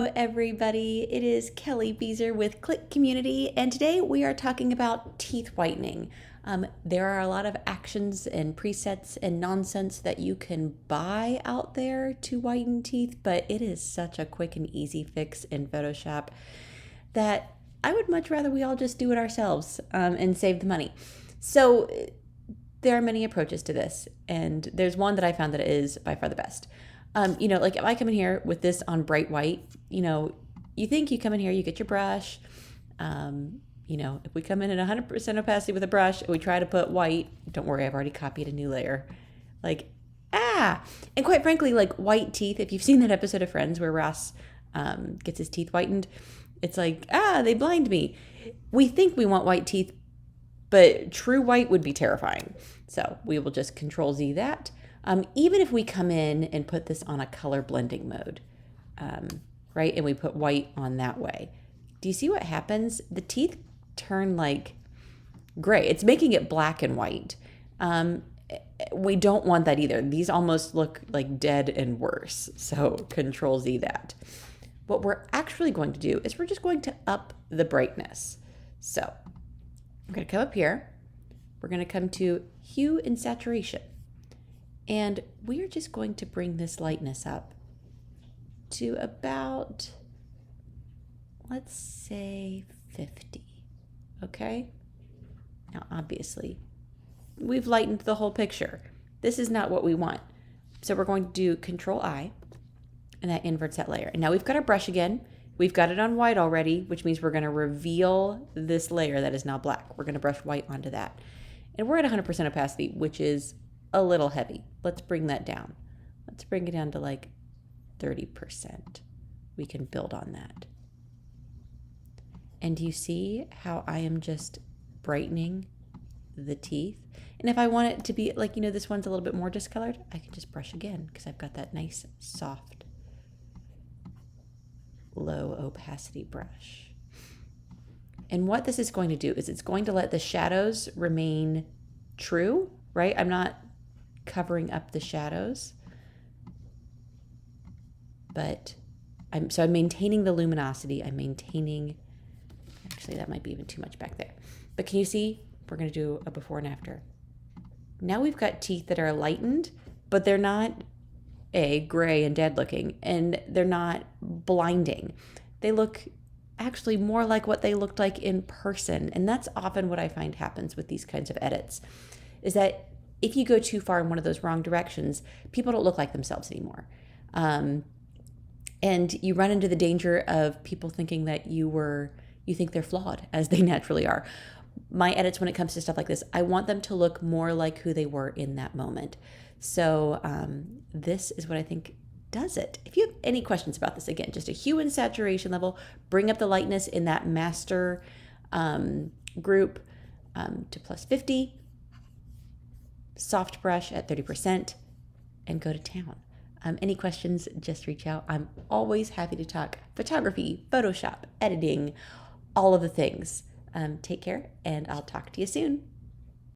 Hello everybody, it is Kelly Beezer with Click Community, and today we are talking about teeth whitening. There are a lot of actions and presets and nonsense that you can buy out there to whiten teeth, but it is such a quick and easy fix in Photoshop that I would much rather we all just do it ourselves and save the money. So there are many approaches to this, and there's one that I found that is by far the best. Like if I come in here with this on bright white, you think you come in here, you get your brush. If we come in at 100% opacity with a brush and we try to put white, don't worry, I've already copied a new layer. And quite frankly, like white teeth, if you've seen that episode of Friends where Ross gets his teeth whitened, it's like, they blind me. We think we want white teeth, but true white would be terrifying. So we will just Control Z that. Even if we come in and put this on a color blending mode, right? And we put white on that way. Do you see what happens? The teeth turn like gray. It's making it black and white. We don't want that either. These almost look like dead and worse. So Control Z that. What we're actually going to do is we're just going to up the brightness. So I'm going to come up here. We're going to come to Hue and Saturation. And we are just going to bring this lightness up to about, let's say 50, okay? Now, obviously, we've lightened the whole picture. This is not what we want. So we're going to do Control I, and that inverts that layer. And now we've got our brush again. We've got it on white already, which means we're going to reveal this layer that is now black. We're going to brush white onto that. And we're at 100% opacity, which is a little heavy. Let's bring that down. Let's bring it down to like 30%. We can build on that. And do you see how I am just brightening the teeth? And if I want it to be like, this one's a little bit more discolored, I can just brush again because I've got that nice, soft, low opacity brush. And what this is going to do is it's going to let the shadows remain true, right? I'm not covering up the shadows, but I'm maintaining the luminosity. I'm maintaining, actually that might be even too much back there, but can you see? We're going to do a before and after. Now we've got teeth that are lightened, but they're not gray and dead looking, and they're not blinding. They look actually more like what they looked like in person. And that's often what I find happens with these kinds of edits, is that if you go too far in one of those wrong directions, people don't look like themselves anymore. And you run into the danger of people thinking that you think they're flawed, as they naturally are. My edits, when it comes to stuff like this, I want them to look more like who they were in that moment. So this is what I think does it. If you have any questions about this, again, just a hue and saturation level, bring up the lightness in that master group to plus 50, soft brush at 30%, and go to town. Any questions, just reach out. I'm always happy to talk photography, Photoshop, editing, all of the things. Take care, and I'll talk to you soon.